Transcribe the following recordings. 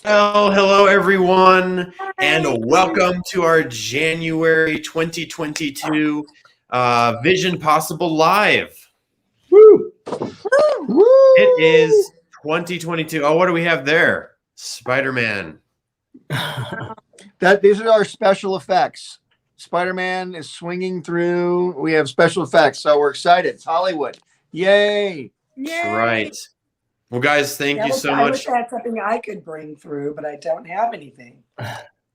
Well, hello everyone, and welcome to our January 2022 Vision Possible Live. Woo! Woo! It is 2022. Oh, what do we have there? Spider-Man. These are our special effects. Spider-Man is swinging through. We have special effects, so we're excited. It's Hollywood. Yay! That's right. Well, guys, thank you so much. I wish I had something I could bring through, but I don't have anything.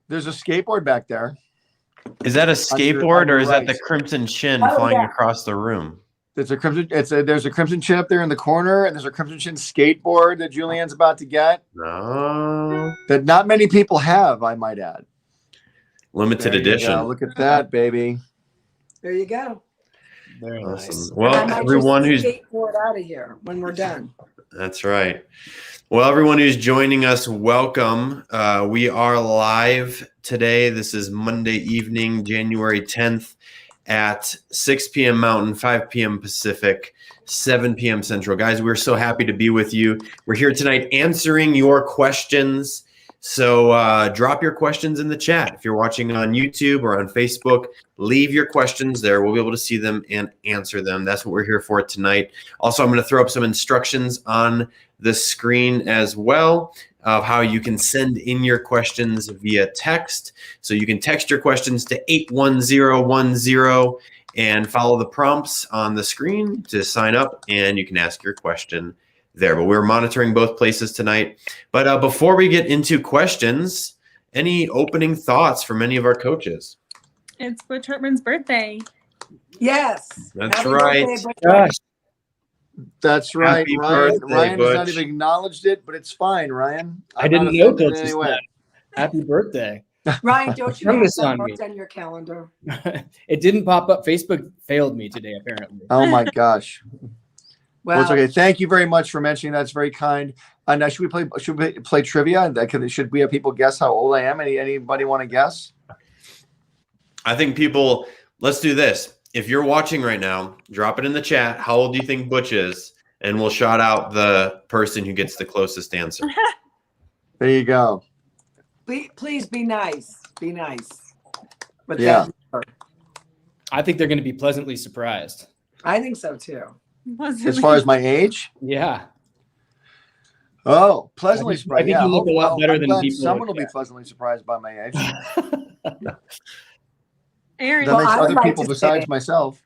There's a skateboard back there. Is that a skateboard or is that the Crimson Chin flying across the room? There's a Crimson Chin up there in the corner, and there's a Crimson Chin skateboard that Julieann's about to get. No. That not many people have, I might add. Limited edition. Look at that, baby. There you go. Very nice. Well, everyone who's skateboard out of here when we're done. That's right. Well, everyone who's joining us, welcome. We are live today. This is Monday evening, January 10th at 6 p.m. Mountain, 5 p.m. Pacific, 7 p.m. Central. Guys, we're so happy to be with you. We're here tonight answering your questions. So drop your questions in the chat. If you're watching on YouTube or on Facebook, leave your questions there. We'll be able to see them and answer them. That's what we're here for tonight. Also, I'm going to throw up some instructions on the screen as well of how you can send in your questions via text. So you can text your questions to 81010 and follow the prompts on the screen to sign up, and you can ask your question there. But we're monitoring both places tonight. But before we get into questions, any opening thoughts from any of our coaches? It's Butch Hartman's birthday. Yes. That's Happy right. birthday, Gosh. That's right. Happy Ryan birthday, has Butch. not even acknided it, but it's fine, Ryan. I didn't know till just anyway. Happy birthday. Ryan, don't you Turn have this that on marked me. on your calendar? It didn't pop up. Facebook failed me today, apparently. Oh my gosh. Well, Well, it's okay. Thank you very much for mentioning that. It's very kind. Now, should we play trivia? Should we have people guess how old I am? Anybody want to guess? I think people, let's do this. If you're watching right now, drop it in the chat. How old do you think Butch is? And we'll shout out the person who gets the closest answer. There you go. please be nice. Be nice. But Yeah. I think they're going to be pleasantly surprised. I think so too. As far as my age? Yeah. Oh, pleasantly I think surprised. you look a lot better than glad people someone look will be at. pleasantly surprised by my age. Aaron, That makes I would other like people to besides say- myself.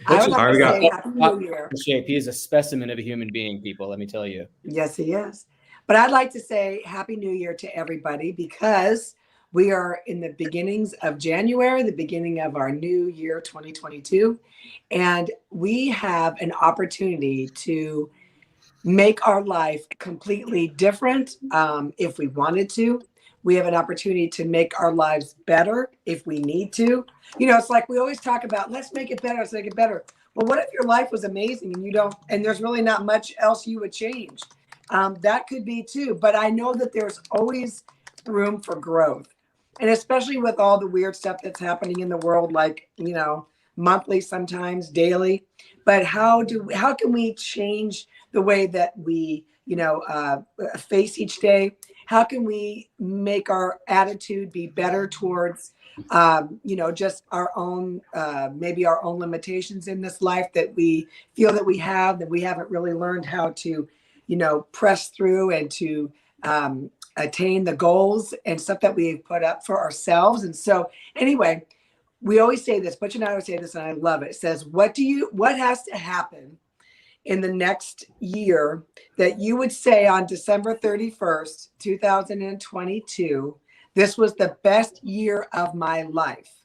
I would All right, like we to got- say Happy New Year. Shape. He is a specimen of a human being, people, let me tell you. Yes, he is. But I'd like to say Happy New Year to everybody because we are in the beginnings of January, the beginning of our new year, 2022. And we have an opportunity to make our life completely different if we wanted to. We have an opportunity to make our lives better if we need to. You know, it's like we always talk about, let's make it better, let's make it better. Well, what if your life was amazing and you don't, and there's really not much else you would change? That could be too. But I know that there's always room for growth. And especially with all the weird stuff that's happening in the world, like, you know, monthly, sometimes daily. But how can we change the way that we, you know, face each day? How can we make our attitude be better towards, you know, just our own, maybe our own limitations in this life that we feel that we haven't really learned how to, you know, press through and to attain the goals and stuff that we've put up for ourselves. And so anyway, we always say this, Butch and I always say this, and I love it. It says, what has to happen in the next year that you would say on December 31st, 2022, this was the best year of my life?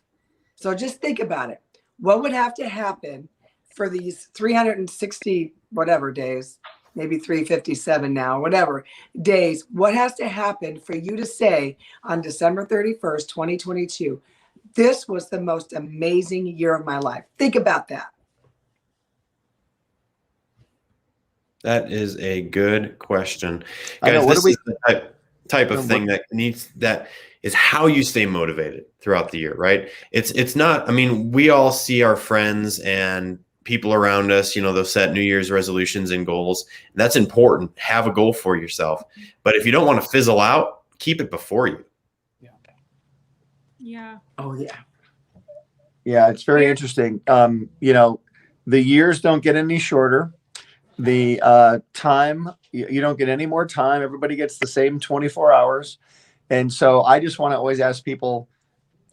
So just think about it. What would have to happen for these 360 whatever days, maybe 357 now, whatever days, what has to happen for you to say on December 31st, 2022, this was the most amazing year of my life? Think about that. That is a good question. I know, Guys, what this do we- is the type of thing that is how you stay motivated throughout the year, right? It's not, I mean, we all see our friends and people around us, you know, they'll set New Year's resolutions and goals. And that's important. Have a goal for yourself. But if you don't want to fizzle out, keep it before you. Yeah. Oh yeah. Yeah, it's very interesting. The years don't get any shorter. The time, you don't get any more time. Everybody gets the same 24 hours. And so I just want to always ask people,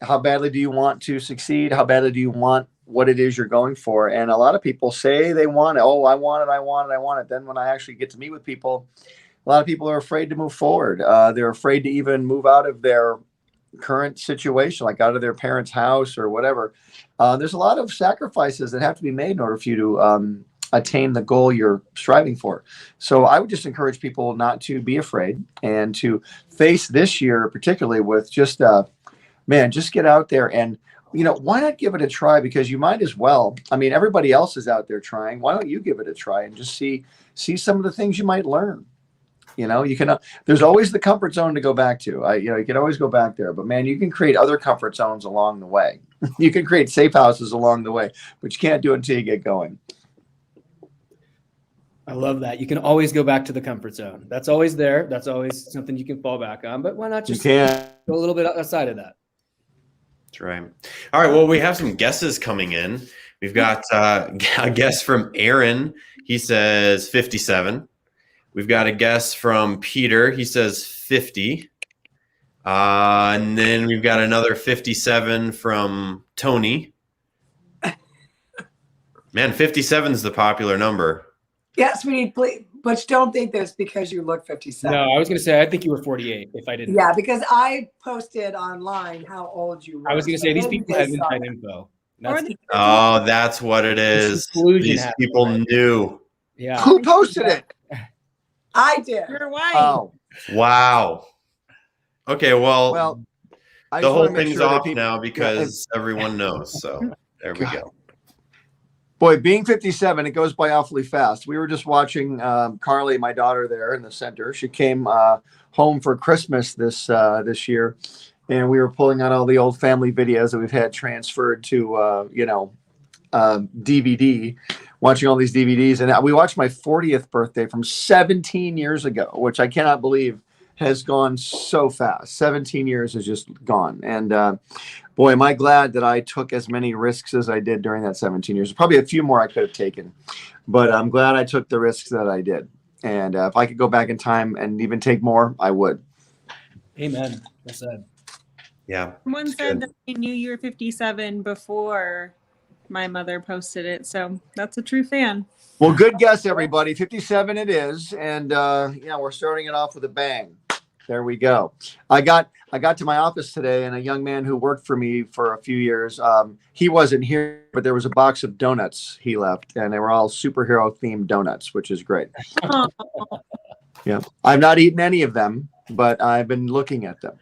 how badly do you want to succeed? How badly do you want what it is you're going for? And a lot of people say they want it. Oh, I want it. I want it. I want it. Then when I actually get to meet with people, a lot of people are afraid to move forward. They're afraid to even move out of their current situation, like out of their parents' house or whatever. There's a lot of sacrifices that have to be made in order for you to attain the goal you're striving for. So I would just encourage people not to be afraid and to face this year, particularly with just, just get out there and, why not give it a try? Because you might as well. I mean, everybody else is out there trying. Why don't you give it a try and just see some of the things you might learn? You can, there's always the comfort zone to go back to. You can always go back there, but man, you can create other comfort zones along the way. You can create safe houses along the way, but you can't do it until you get going. I love that. You can always go back to the comfort zone. That's always there. That's always something you can fall back on. But why not just go a little bit outside of that? That's right. All right. Well, we have some guesses coming in. We've got a guess from Aaron. He says 57. We've got a guess from Peter. He says 50. And then we've got another 57 from Tony. Man, 57 is the popular number. Yes, we need, please, but don't think this because you look 57. No, I was going to say, I think you were 48 if I didn't. Yeah, because I posted online how old you were. I was going to say, these people have inside info. That's what it is. These people knew. Yeah. Who posted it? I did. Your wife. Oh, wow. Okay, well I the just whole wanna make thing's sure that off people- now because everyone knows. So there we go. Boy, being 57, it goes by awfully fast. We were just watching Carly, my daughter, there in the center. She came home for Christmas this year, and we were pulling out all the old family videos that we've had transferred to DVD, watching all these DVDs. And we watched my 40th birthday from 17 years ago, which I cannot believe has gone so fast. 17 years has just gone. And boy, am I glad that I took as many risks as I did during that 17 years. Probably a few more I could have taken, but I'm glad I took the risks that I did. And if I could go back in time and even take more, I would. Amen. Well said. Yeah. Someone said that they knew you were 57 before my mother posted it. So that's a true fan. Well, good guess, everybody. 57 it is. And we're starting it off with a bang. There we go. I got to my office today, and a young man who worked for me for a few years, he wasn't here, but there was a box of donuts he left, and they were all superhero themed donuts, which is great. Yeah. I've not eaten any of them, but I've been looking at them.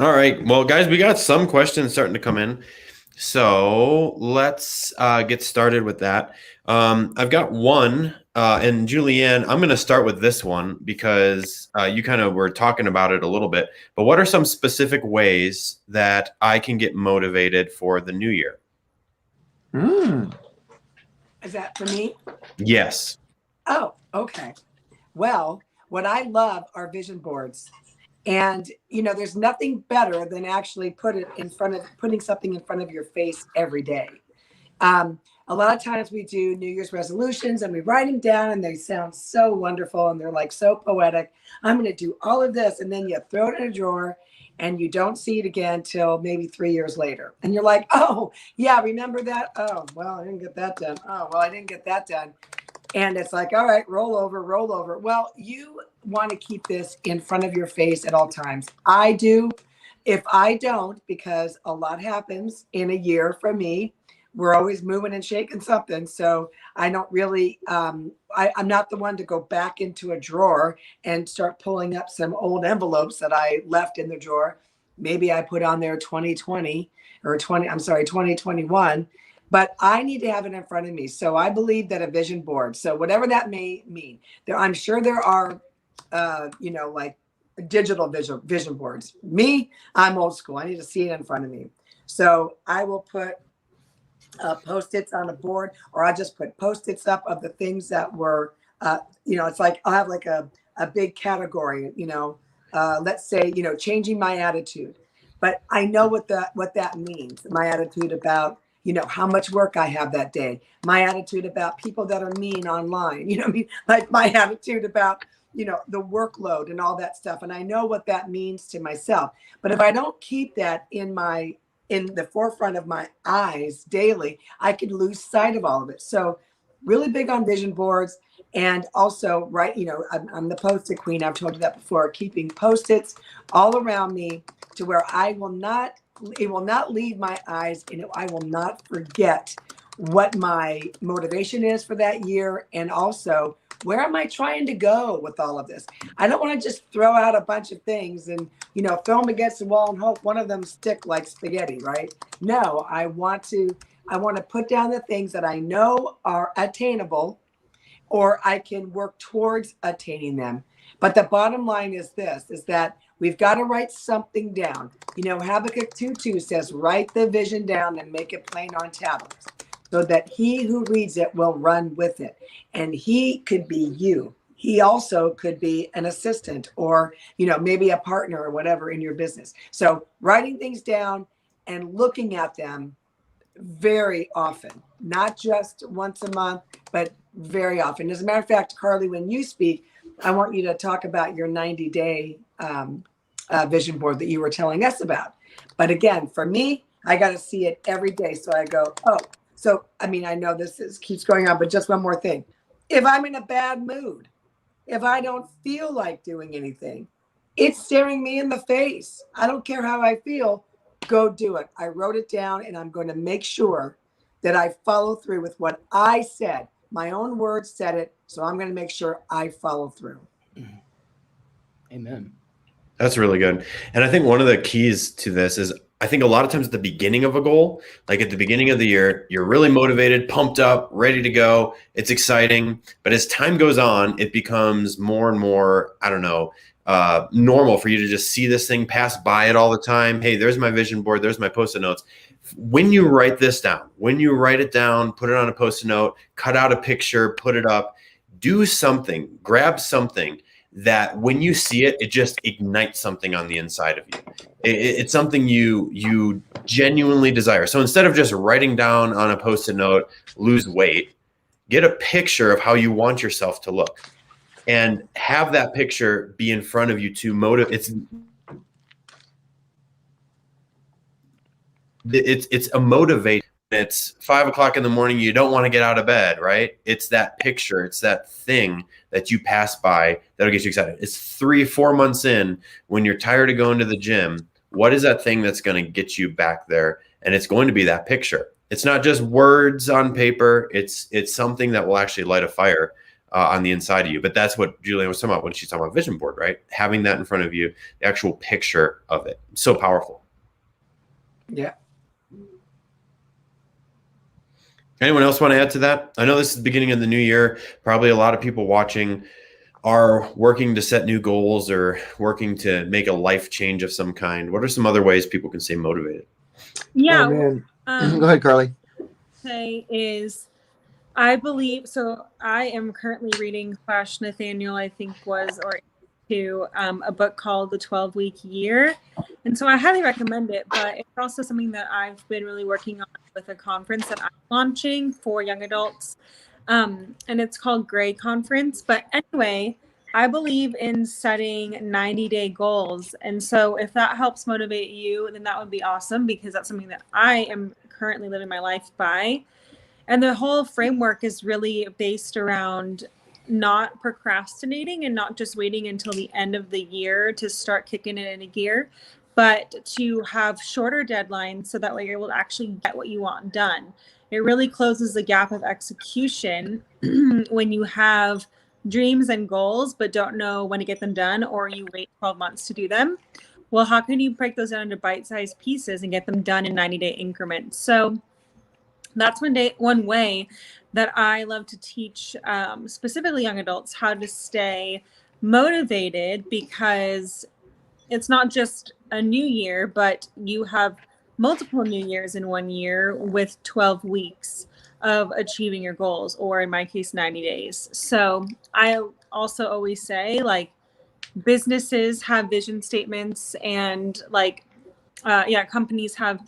All right. Well, guys, we got some questions starting to come in. So let's get started with that. I've got one, and Julieann, I'm going to start with this one because you kind of were talking about it a little bit. But what are some specific ways that I can get motivated for the new year? Is that for me? Yes. Oh, okay. Well, what I love are vision boards. And, there's nothing better than actually putting something in front of your face every day. A lot of times we do New Year's resolutions and we write them down and they sound so wonderful and they're like so poetic. I'm going to do all of this. And then you throw it in a drawer and you don't see it again till maybe 3 years later. And you're like, oh, yeah, remember that? Oh, well, I didn't get that done. Oh, well, I didn't get that done. And it's like, all right, roll over. Well, you want to keep this in front of your face at all times. I do. If I don't, because a lot happens in a year for me, we're always moving and shaking something. So I don't really, I'm not the one to go back into a drawer and start pulling up some old envelopes that I left in the drawer. Maybe I put on there 2021. But I need to have it in front of me. So I believe that a vision board, so whatever that may mean, I'm sure there are, like digital vision boards. Me, I'm old school. I need to see it in front of me. So I will put Post-its on a board, or I'll just put Post-its up of the things that were, it's like I'll have like a a big category, let's say, changing my attitude. But I know what that means. My attitude about, how much work I have that day. My attitude about people that are mean online. What I mean? Like my attitude about, the workload and all that stuff. And I know what that means to myself. But if I don't keep that in the forefront of my eyes daily, I could lose sight of all of it. So really big on vision boards. And also, right, I'm the Post-it queen. I've told you that before, keeping Post-its all around me to where it will not leave my eyes, and I will not forget what my motivation is for that year. And also, where am I trying to go with all of this? I don't want to just throw out a bunch of things and, throw them against the wall and hope one of them stick like spaghetti, right? No, I want to put down the things that I know are attainable, or I can work towards attaining them. But the bottom line is this, is that we've got to write something down. Habakkuk 2:2 says, write the vision down and make it plain on tablets, so that he who reads it will run with it. And he could be you. He also could be an assistant or, maybe a partner or whatever in your business. So writing things down and looking at them very often, not just once a month, but very often. As a matter of fact, Carly, when you speak, I want you to talk about your 90-day vision board that you were telling us about. But again, for me, I got to see it every day. So I go, oh, so, I know keeps going on, but just one more thing. If I'm in a bad mood, if I don't feel like doing anything, it's staring me in the face. I don't care how I feel. Go do it. I wrote it down, and I'm going to make sure that I follow through with what I said. My own words said it, so I'm going to make sure I follow through. Amen. That's really good. And I think one of the keys to this is, I think a lot of times at the beginning of a goal, like at the beginning of the year, you're really motivated, pumped up, ready to go. It's exciting. But as time goes on, it becomes more and more, normal for you to just see this thing, pass by it all the time. Hey, there's my vision board. There's my Post-it notes. When you write this down, when you write it down, put it on a Post-it note, cut out a picture, put it up, do something, grab something that when you see it, it just ignites something on the inside of you. It's something you genuinely desire. So instead of just writing down on a Post-it note, lose weight, get a picture of how you want yourself to look and have that picture be in front of you to motivate. It's a motivation. It's 5 o'clock in the morning. You don't want to get out of bed, right? It's that picture. It's that thing that you pass by that'll get you excited. It's 3-4 months in when you're tired of going to the gym. What is that thing that's going to get you back there? And it's going to be that picture. It's not just words on paper. It's something that will actually light a fire on the inside of you. But that's what Julieann was talking about when she's talking about vision board, right? Having that in front of you, the actual picture of it. So powerful. Yeah. Anyone else want to add to that? I know this is the beginning of the new year. Probably a lot of people watching are working to set new goals or working to make a life change of some kind. What are some other ways people can stay motivated? Yeah. Oh, man. Go ahead, Carly. I believe, so I am currently reading / Nathaniel, I think was, or to a book called The 12-Week Year. And so I highly recommend it, but it's also something that I've been really working on with a conference that I'm launching for young adults. And it's called Gray Conference. But anyway, I believe in setting 90-day goals. And so if that helps motivate you, then that would be awesome, because that's something that I am currently living my life by. And the whole framework is really based around not procrastinating and not just waiting until the end of the year to start kicking it into gear, but to have shorter deadlines so that way you're able to actually get what you want done. It really closes the gap of execution when you have dreams and goals but don't know when to get them done, or you wait 12 months to do them. Well, how can you break those down into bite-sized pieces and get them done in 90-day increments? So that's one way that I love to teach specifically young adults how to stay motivated, because it's not just a new year, but you have multiple new years in one year with 12 weeks of achieving your goals, or in my case, 90 days. So I also always say, like, businesses have vision statements, and companies have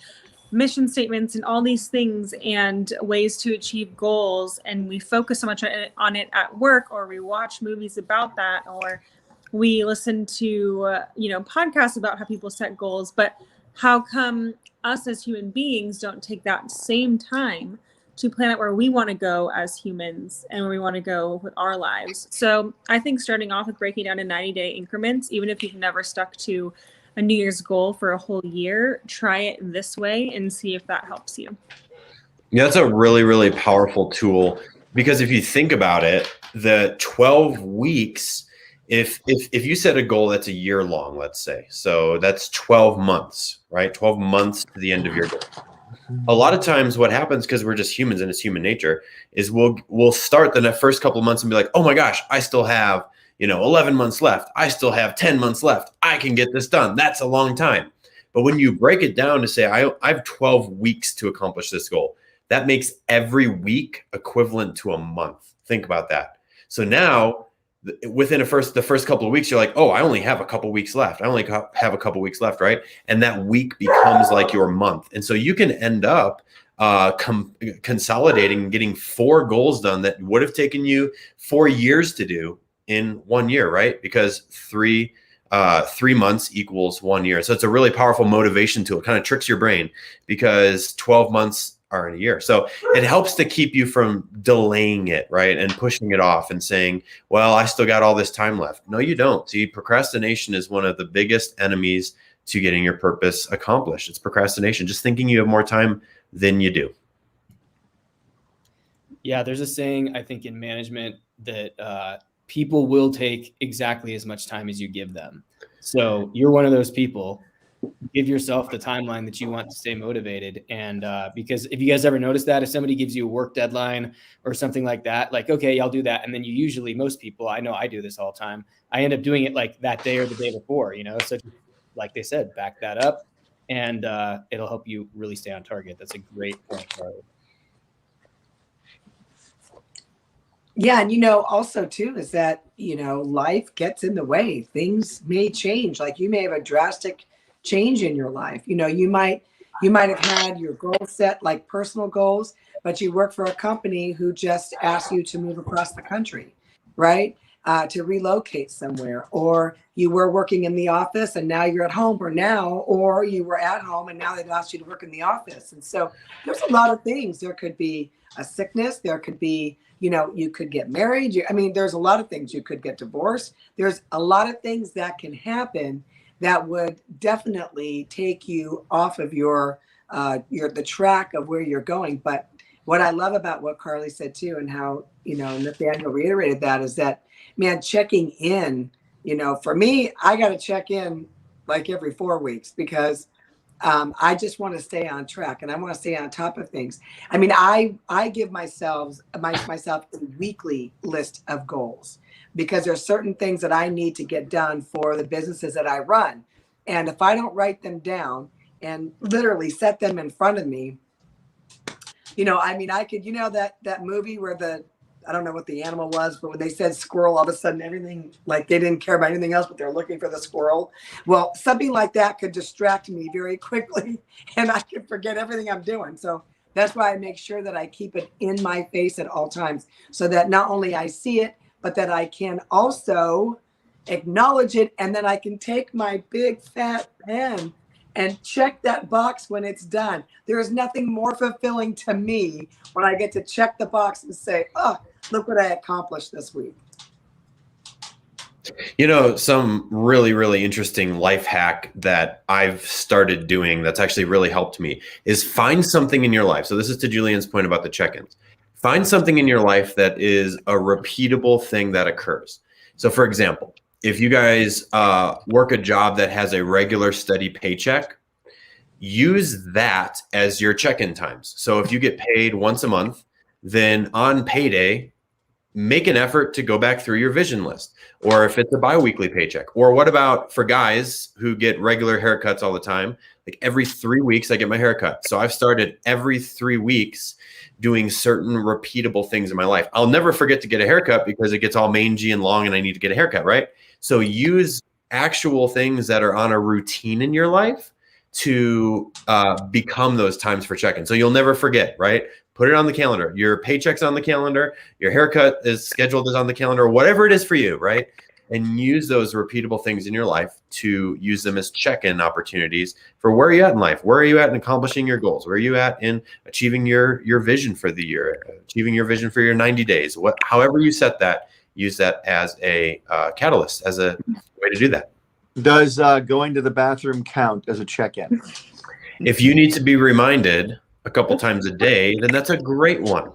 mission statements and all these things and ways to achieve goals. And we focus so much on it at work, or we watch movies about that, or we listen to, podcasts about how people set goals. But how come us as human beings don't take that same time to plan out where we want to go as humans and where we want to go with our lives? So I think starting off with breaking down in 90-day increments, even if you've never stuck to a New Year's goal for a whole year, try it this way and see if that helps you. Yeah, that's a really, really powerful tool, because if you think about it, the 12 weeks, if you set a goal that's a year long, let's say, so that's 12 months, right? 12 months to the end of your goal. A lot of times what happens, because we're just humans and it's human nature, is we'll start the first couple of months and be like, oh my gosh, I still have 11 months left. I still have 10 months left. I can get this done. That's a long time. But when you break it down to say, I have 12 weeks to accomplish this goal, that makes every week equivalent to a month. Think about that. So now within the first couple of weeks, you're like, oh, I only have a couple weeks left. I only have a couple weeks left, right? And that week becomes like your month. And so you can end up consolidating and getting 4 goals done that would have taken you 4 years to do in 1 year, right? Because 3 months equals 1 year. So it's a really powerful motivation tool. It kind of tricks your brain, because 12 months are in a year. So it helps to keep you from delaying it, right? And pushing it off and saying, well, I still got all this time left. No, you don't. See, procrastination is one of the biggest enemies to getting your purpose accomplished. It's procrastination, just thinking you have more time than you do. Yeah, there's a saying, I think, in management that people will take exactly as much time as you give them. So you're one of those people. Give yourself the timeline that you want to stay motivated. And because if you guys ever notice that, if somebody gives you a work deadline or something like that, like, okay, I'll do that. And then you usually, most people, I know I do this all the time, I end up doing it like that day or the day before, so like they said, back that up, and it'll help you really stay on target. That's a great point, Charlie. Yeah. And, also too, is that, life gets in the way. Things may change. Like, you may have a drastic change in your life. You might have had your goals set, like personal goals, but you work for a company who just asked you to move across the country, right? To relocate somewhere, or you were working in the office and now you're at home, or you were at home and now they've asked you to work in the office. And so there's a lot of things. There could be a sickness. There could be, you could get married. There's a lot of things. You could get divorced. There's a lot of things that can happen that would definitely take you off of the track of where you're going. But what I love about what Carly said too, and how, Nathaniel reiterated that, is that, man, checking in, for me, I got to check in like every 4 weeks, because I just want to stay on track and I want to stay on top of things. I give myself a weekly list of goals, because there's certain things that I need to get done for the businesses that I run. And if I don't write them down and literally set them in front of me, I could, that movie where I don't know what the animal was, but when they said squirrel, all of a sudden everything, like, they didn't care about anything else, but they're looking for the squirrel. Well, something like that could distract me very quickly and I could forget everything I'm doing. So that's why I make sure that I keep it in my face at all times, so that not only I see it, but that I can also acknowledge it. And then I can take my big fat pen and check that box when it's done. There is nothing more fulfilling to me when I get to check the box and say, oh, look what I accomplished this week. Some really, really interesting life hack that I've started doing that's actually really helped me is find something in your life. So this is to Julieann's point about the check-ins. Find something in your life that is a repeatable thing that occurs. So for example, if you guys work a job that has a regular steady paycheck, use that as your check-in times. So if you get paid once a month, then on payday, make an effort to go back through your vision list. Or if it's a bi-weekly paycheck. Or what about for guys who get regular haircuts all the time? Like every 3 weeks, I get my haircut. So I've started every 3 weeks doing certain repeatable things in my life. I'll never forget to get a haircut because it gets all mangy and long and I need to get a haircut, right? So use actual things that are on a routine in your life to become those times for check-in. So you'll never forget, right? Put it on the calendar. Your paycheck's on the calendar. Your haircut is scheduled as on the calendar, whatever it is for you, right? And use those repeatable things in your life to use them as check-in opportunities for where are you at in life? Where are you at in accomplishing your goals? Where are you at in achieving your vision for the year, achieving your vision for your 90 days? However you set that, use that as a catalyst, as a way to do that. Does going to the bathroom count as a check-in? If you need to be reminded a couple times a day, then that's a great one.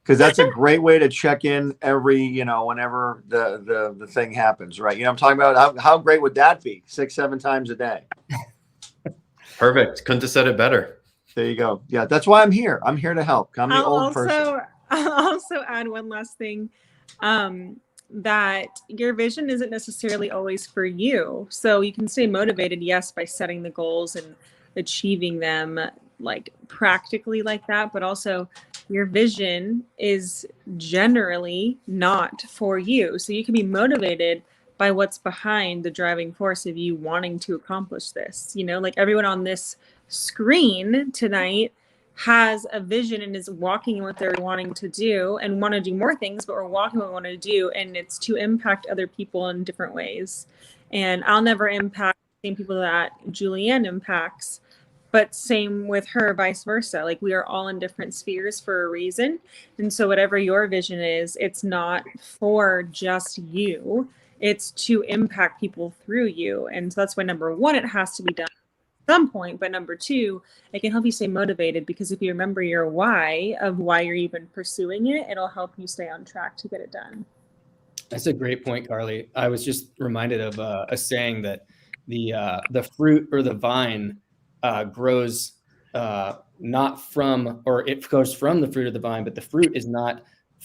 Because that's a great way to check in every, whenever the thing happens, right? I'm talking about how great would that be? 6-7 times a day. Perfect. Couldn't have said it better. There you go. Yeah, that's why I'm here. I'm here to help. I'm the old person. I'll also add one last thing, that your vision isn't necessarily always for you. So you can stay motivated, yes, by setting the goals and achieving them like practically like that, but also your vision is generally not for you. So you can be motivated by what's behind the driving force of you wanting to accomplish this. Like everyone on this screen tonight has a vision and is walking in what they're wanting to do and want to do more things, but we're walking what we want to do, and it's to impact other people in different ways. And I'll never impact the same people that Julieann impacts, but same with her, vice versa. Like we are all in different spheres for a reason. And so whatever your vision is, it's not for just you, it's to impact people through you. And so that's why number one, it has to be done at some point. But number two, it can help you stay motivated, because if you remember your why of why you're even pursuing it, it'll help you stay on track to get it done. That's a great point, Carly. I was just reminded of a saying that the fruit or the vine grows not from, or it goes from the fruit of the vine, but the fruit is not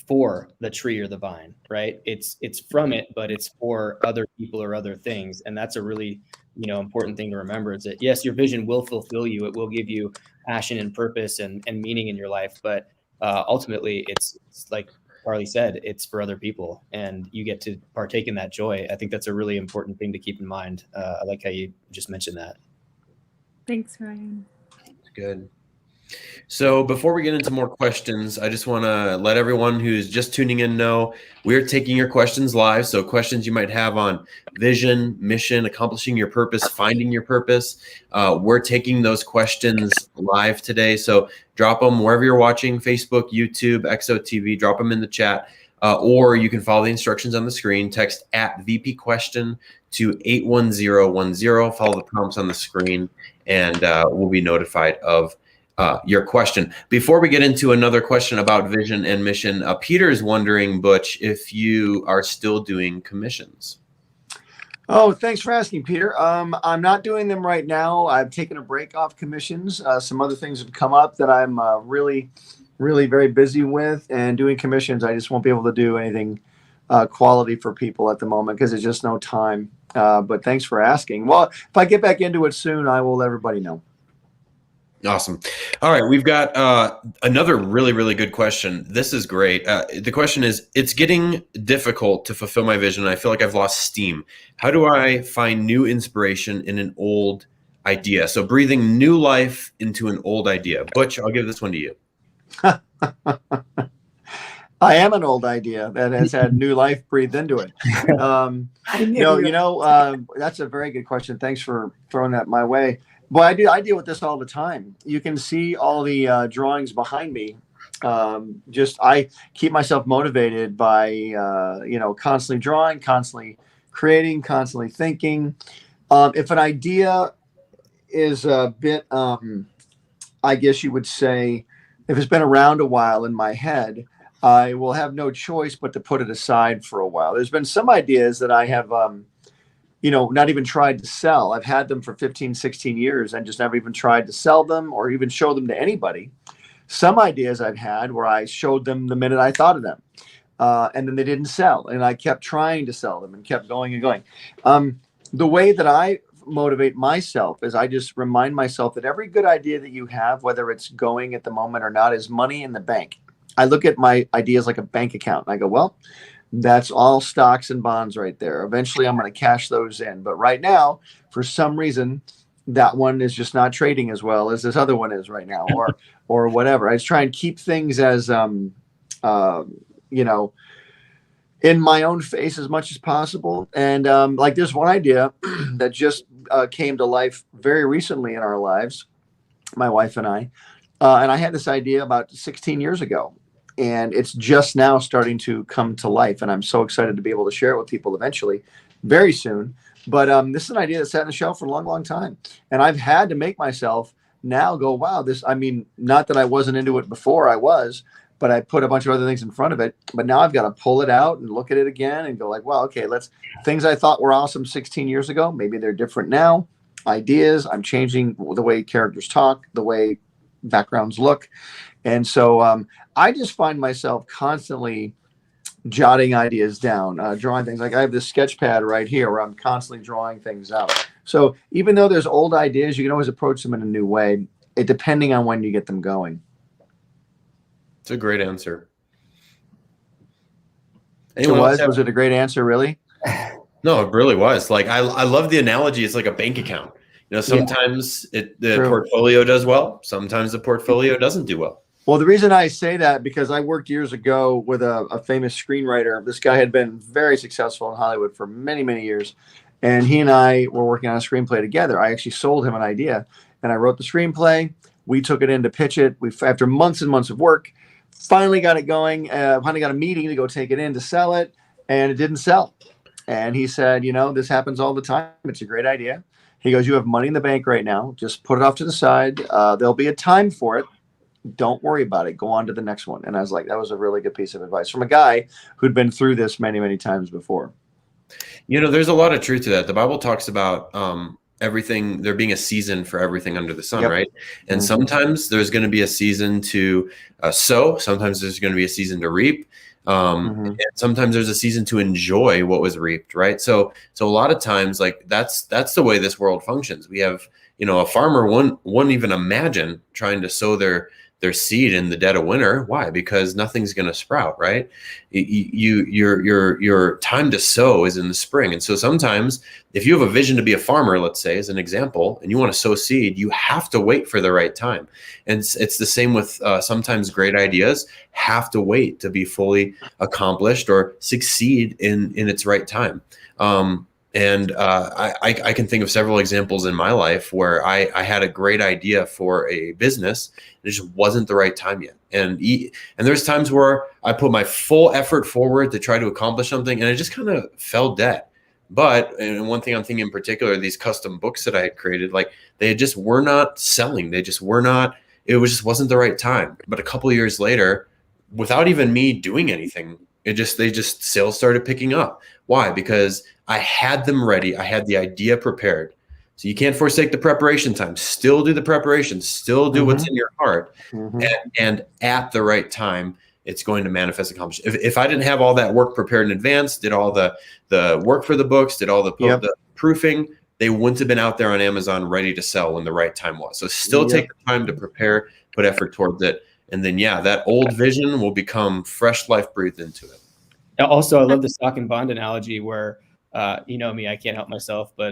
for the tree or the vine, right? It's from it, but it's for other people or other things. And that's a really, important thing to remember, is that yes, your vision will fulfill you. It will give you passion and purpose and meaning in your life. But ultimately it's like Carly said, it's for other people, and you get to partake in that joy. I think that's a really important thing to keep in mind. I like how you just mentioned that. Thanks, Ryan. Good. So before we get into more questions, I just want to let everyone who's just tuning in know we're taking your questions live. So questions you might have on vision, mission, accomplishing your purpose, finding your purpose. We're taking those questions live today. So drop them wherever you're watching, Facebook, YouTube, XOTV, drop them in the chat. Or you can follow the instructions on the screen, text @VP question to 81010, follow the prompts on the screen, and we'll be notified of your question. Before we get into another question about vision and mission, Peter is wondering, Butch, if you are still doing commissions. Oh, thanks for asking, Peter. I'm not doing them right now. I've taken a break off commissions. Some other things have come up that I'm really very busy with, and doing commissions, I just won't be able to do anything quality for people at the moment because there's just no time. But thanks for asking. Well, if I get back into it soon, I will let everybody know. Awesome. All right. We've got another really good question. This is great. The question is, it's getting difficult to fulfill my vision. I feel like I've lost steam. How do I find new inspiration in an old idea? So breathing new life into an old idea. Butch, I'll give this one to you. I am an old idea that has had new life breathed into it. That's a very good question. Thanks for throwing that my way. Boy, I deal with this all the time. You can see all the drawings behind me. I keep myself motivated by constantly drawing, constantly creating, constantly thinking. If an idea is a bit, I guess you would say, if it's been around a while in my head, I will have no choice but to put it aside for a while. There's been some ideas that I have, not even tried to sell. I've had them for 15, 16 years and just never even tried to sell them or even show them to anybody. Some ideas I've had where I showed them the minute I thought of them, and then they didn't sell. And I kept trying to sell them and kept going and going. The way that I motivate myself is I just remind myself that every good idea that you have, whether it's going at the moment or not, is money in the bank. I look at my ideas like a bank account. And I go, well, that's all stocks and bonds right there. Eventually, I'm going to cash those in. But right now, for some reason, that one is just not trading as well as this other one is right now, or whatever. I just try and keep things as you know, in my own face as much as possible. And like there's one idea that just came to life very recently in our lives, my wife and I had this idea about 16 years ago. And it's just now starting to come to life. And I'm so excited to be able to share it with people eventually, very soon. But this is an idea that sat on the shelf for a long, long time. And I've had to make myself now go, wow, this, I mean, not that I wasn't into it before, I was, but I put a bunch of other things in front of it. But now I've got to pull it out and look at it again and go like, well, okay, things I thought were awesome 16 years ago, maybe they're different now. Ideas, I'm changing the way characters talk, the way backgrounds look. And so I just find myself constantly jotting ideas down, drawing things. Like I have this sketch pad right here where I'm constantly drawing things out. So even though there's old ideas, you can always approach them in a new way, depending on when you get them going. It's a great answer. Was it a great answer, really? No, it really was. Like I love the analogy. It's like a bank account. You know, sometimes the portfolio does well. Sometimes the portfolio doesn't do well. Well, the reason I say that, because I worked years ago with a famous screenwriter. This guy had been very successful in Hollywood for many, many years. And he and I were working on a screenplay together. I actually sold him an idea and I wrote the screenplay. We took it in to pitch it. After months and months of work, finally got it going. Finally got a meeting to go take it in to sell it. And it didn't sell. And he said, you know, this happens all the time. It's a great idea. He goes, you have money in the bank right now. Just put it off to the side. There'll be a time for it. Don't worry about it. Go on to the next one. And I was like, that was a really good piece of advice from a guy who'd been through this many, many times before. You know, there's a lot of truth to that. The Bible talks about everything, there being a season for everything under the sun, right? And sometimes there's going to be a season to sow. Sometimes there's going to be a season to reap. And sometimes there's a season to enjoy what was reaped, right? So a lot of times, like that's the way this world functions. We have, you know, a farmer wouldn't even imagine trying to sow their seed in the dead of winter. Why? Because nothing's going to sprout, right? Your time to sow is in the spring. And so sometimes if you have a vision to be a farmer, let's say as an example, and you want to sow seed, you have to wait for the right time. And it's the same with sometimes great ideas have to wait to be fully accomplished or succeed in its right time. And I can think of several examples in my life where I had a great idea for a business. It just wasn't the right time yet. And there's times where I put my full effort forward to try to accomplish something and it just kind of fell dead. But, and one thing I'm thinking in particular, these custom books that I had created, like they just were not selling. They just were not, just wasn't the right time. But a couple of years later, without even me doing anything, sales started picking up. Why? Because I had them ready. I had the idea prepared. So you can't forsake the preparation time. Still do the preparation. Still do what's in your heart. And at the right time, it's going to manifest accomplishment. If I didn't have all that work prepared in advance, did all the work for the books, did all the proofing, they wouldn't have been out there on Amazon ready to sell when the right time was. So still take the time to prepare, put effort towards it. And then, that old vision will become fresh life breathed into it. Also, I love the stock and bond analogy where, you know me, I can't help myself, but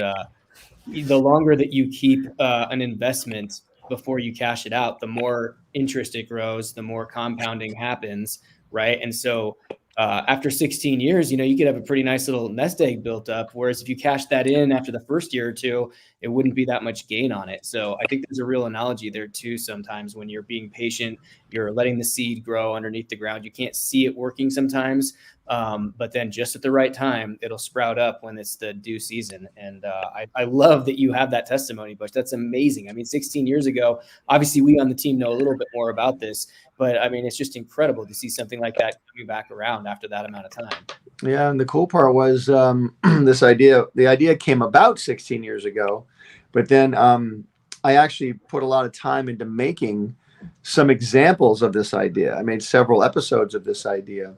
the longer that you keep an investment before you cash it out, the more interest it grows, the more compounding happens, right? And so after 16 years, you know, you could have a pretty nice little nest egg built up. Whereas if you cash that in after the first year or two, it wouldn't be that much gain on it. So I think there's a real analogy there too. Sometimes when you're being patient, you're letting the seed grow underneath the ground. You can't see it working sometimes, but then just at the right time, it'll sprout up when it's the due season. And I love that you have that testimony, Butch. That's amazing. I mean, 16 years ago, obviously we on the team know a little bit more about this, but I mean, it's just incredible to see something like that coming back around after that amount of time. Yeah. And the cool part was the idea came about 16 years ago, but then I actually put a lot of time into making some examples of this idea. I made several episodes of this idea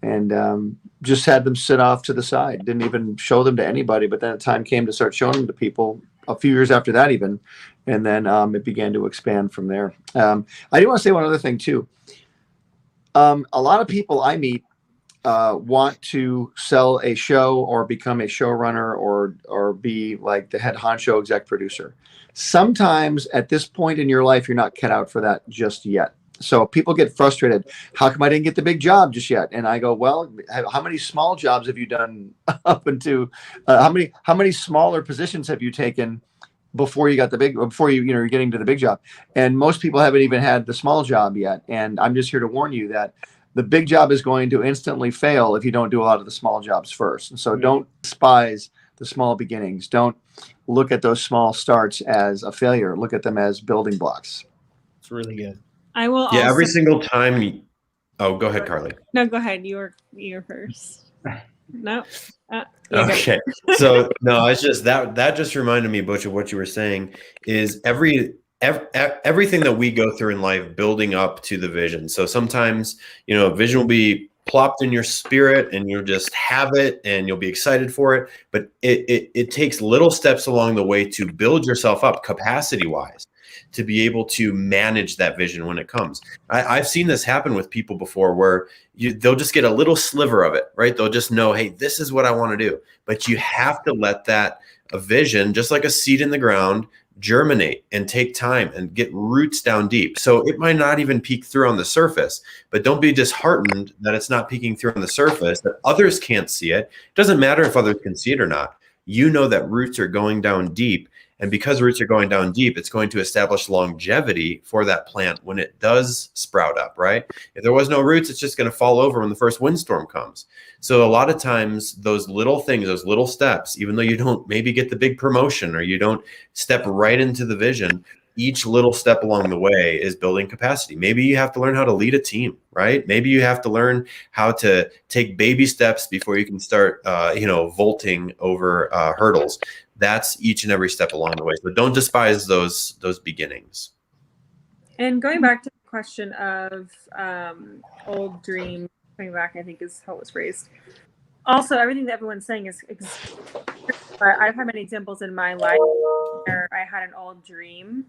and just had them sit off to the side. Didn't even show them to anybody, but then the time came to start showing them to people a few years after that even. And then it began to expand from there. I do want to say one other thing too. A lot of people I meet want to sell a show or become a showrunner or be like the head honcho exec producer. Sometimes at this point in your life, you're not cut out for that just yet. So people get frustrated. How come I didn't get the big job just yet? And I go, well, how many small jobs have you done up into? How many smaller positions have you taken before you got the big? Before you're getting to the big job? And most people haven't even had the small job yet. And I'm just here to warn you that the big job is going to instantly fail if you don't do a lot of the small jobs first. And so don't despise the small beginnings. Don't look at those small starts as a failure. Look at them as building blocks. It's really good. I will. Yeah, also, every single time. Oh, go ahead, Carly. No, go ahead. You're first. No. Yeah, go. Okay. So no, it's just that just reminded me, Butch, of what you were saying is everything that we go through in life building up to the vision. So sometimes, vision will be plopped in your spirit and you'll just have it and you'll be excited for it. But it takes little steps along the way to build yourself up capacity wise to be able to manage that vision when it comes. I've seen this happen with people before where they'll just get a little sliver of it, right? They'll just know, hey, this is what I want to do. But you have to let that vision, just like a seed in the ground, germinate and take time and get roots down deep. So it might not even peek through on the surface, but don't be disheartened that it's not peeking through on the surface, that others can't see it. It doesn't matter if others can see it or not. You know that roots are going down deep. And because roots are going down deep, it's going to establish longevity for that plant when it does sprout up, right? If there was no roots, it's just going to fall over when the first windstorm comes. So a lot of times those little things, those little steps, even though you don't maybe get the big promotion or you don't step right into the vision, each little step along the way is building capacity. Maybe you have to learn how to lead a team, right? Maybe you have to learn how to take baby steps before you can start, vaulting over hurdles. That's each and every step along the way. So don't despise those beginnings. And going back to the question of old dream, coming back, I think is how it was phrased. Also, everything that everyone's saying is I've had many examples in my life where I had an old dream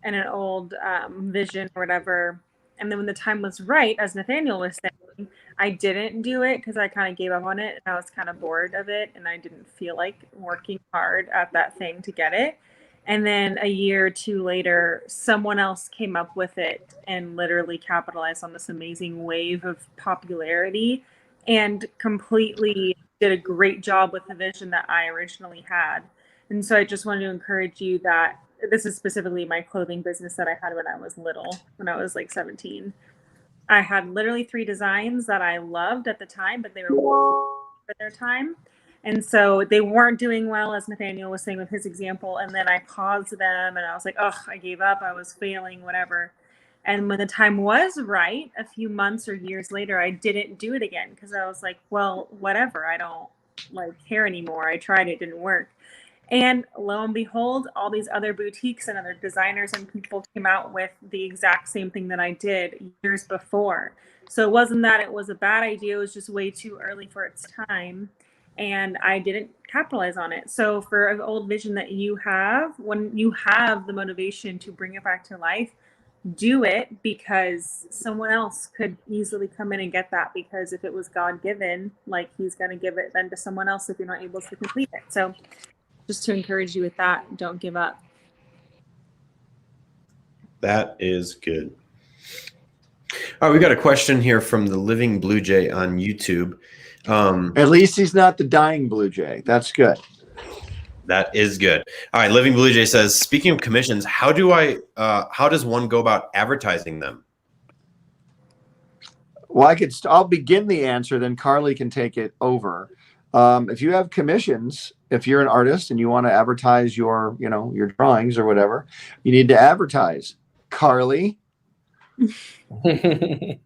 and an old vision or whatever. And then when the time was right, as Nathaniel was saying, I didn't do it because I kind of gave up on it and I was kind of bored of it and I didn't feel like working hard at that thing to get it. And then a year or two later, someone else came up with it and literally capitalized on this amazing wave of popularity and completely did a great job with the vision that I originally had. And so I just wanted to encourage you that this is specifically my clothing business that I had when I was little, when I was like 17. I had literally 3 designs that I loved at the time, but they were for their time. And so they weren't doing well, as Nathaniel was saying with his example. And then I paused them and I was like, oh, I gave up. I was failing, whatever. And when the time was right, a few months or years later, I didn't do it again because I was like, well, whatever. I don't care anymore. I tried, it didn't work. And lo and behold, all these other boutiques and other designers and people came out with the exact same thing that I did years before. So it wasn't that it was a bad idea. It was just way too early for its time. And I didn't capitalize on it. So for an old vision that you have, when you have the motivation to bring it back to life, do it because someone else could easily come in and get that, because if it was God given, he's going to give it then to someone else if you're not able to complete it. So just to encourage you with that, don't give up. That is good. All right, we got a question here from the Living Blue Jay on YouTube. At least he's not the dying Blue Jay. That's good. That is good. All right, Living Blue Jay says, speaking of commissions, how does one go about advertising them? Well, I'll begin the answer, then Carly can take it over. If you have commissions, if you're an artist and you want to advertise your drawings or whatever, you need to advertise. Carly?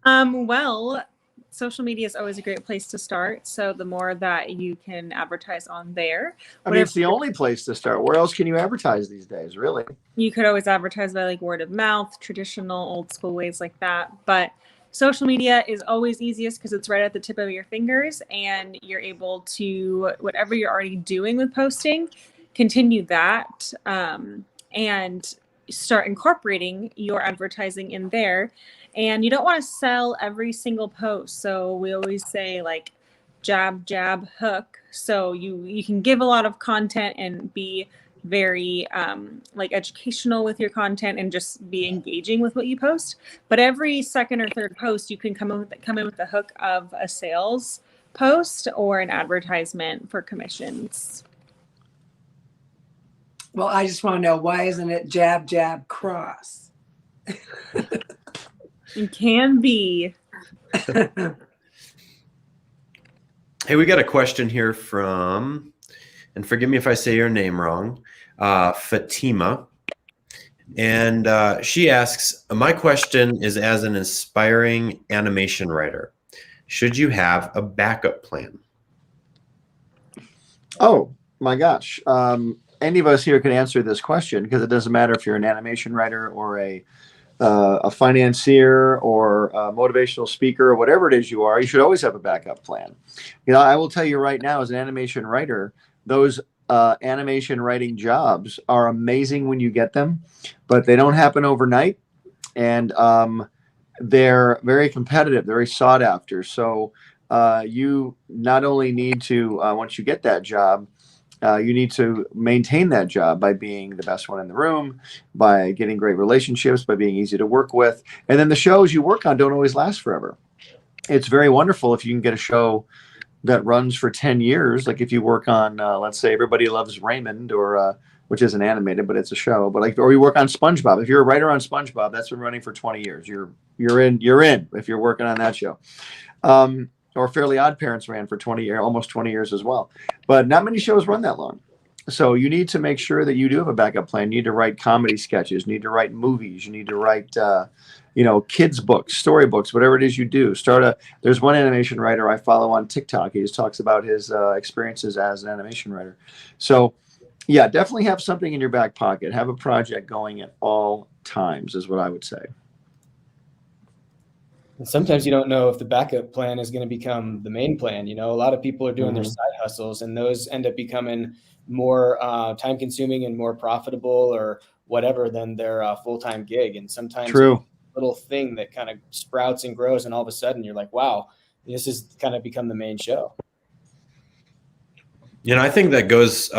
Well, social media is always a great place to start. So the more that you can advertise on there. I mean, it's the only place to start. Where else can you advertise these days, really? You could always advertise by word of mouth, traditional old school ways like that. But social media is always easiest because it's right at the tip of your fingers and you're able to, whatever you're already doing with posting, continue that and start incorporating your advertising in there. And you don't want to sell every single post. So we always say like jab, jab, hook. So you can give a lot of content and be very like educational with your content and just be engaging with what you post. But every second or third post, you can come in with the hook of a sales post or an advertisement for commissions. Well, I just want to know, why isn't it jab, jab, cross? It can be. Hey, we got a question here from, and forgive me if I say your name wrong, Fatima. And she asks, my question is, as an aspiring animation writer, should you have a backup plan? Oh my gosh. Any of us here can answer this question, because it doesn't matter if you're an animation writer or a financier or a motivational speaker or whatever it is you are. You should always have a backup plan. You know, I will tell you right now, as an animation writer, those animation writing jobs are amazing when you get them, but they don't happen overnight, and they're very competitive, very sought after. So you not only need to, once you get that job, you need to maintain that job by being the best one in the room, by getting great relationships, by being easy to work with. And then the shows you work on don't always last forever. It's very wonderful if you can get a show that runs for 10 years. Like if you work on, let's say Everybody Loves Raymond, or which isn't animated, but it's a show. But like, or you work on SpongeBob. If you're a writer on SpongeBob, that's been running for 20 years. You're in if you're working on that show. Or Fairly Odd Parents ran for 20 years, almost 20 years as well. But not many shows run that long. So you need to make sure that you do have a backup plan. You need to write comedy sketches. You need to write movies. You need to write, kids books, storybooks, whatever it is you do. There's one animation writer I follow on TikTok. He just talks about his experiences as an animation writer. So yeah, definitely have something in your back pocket. Have a project going at all times is what I would say. And sometimes you don't know if the backup plan is going to become the main plan. You know, a lot of people are doing their side hustles, and those end up becoming more time consuming and more profitable or whatever than their full-time gig. And sometimes True. Little thing that kind of sprouts and grows, and all of a sudden you're like, wow, this has kind of become the main show. You know, I think that goes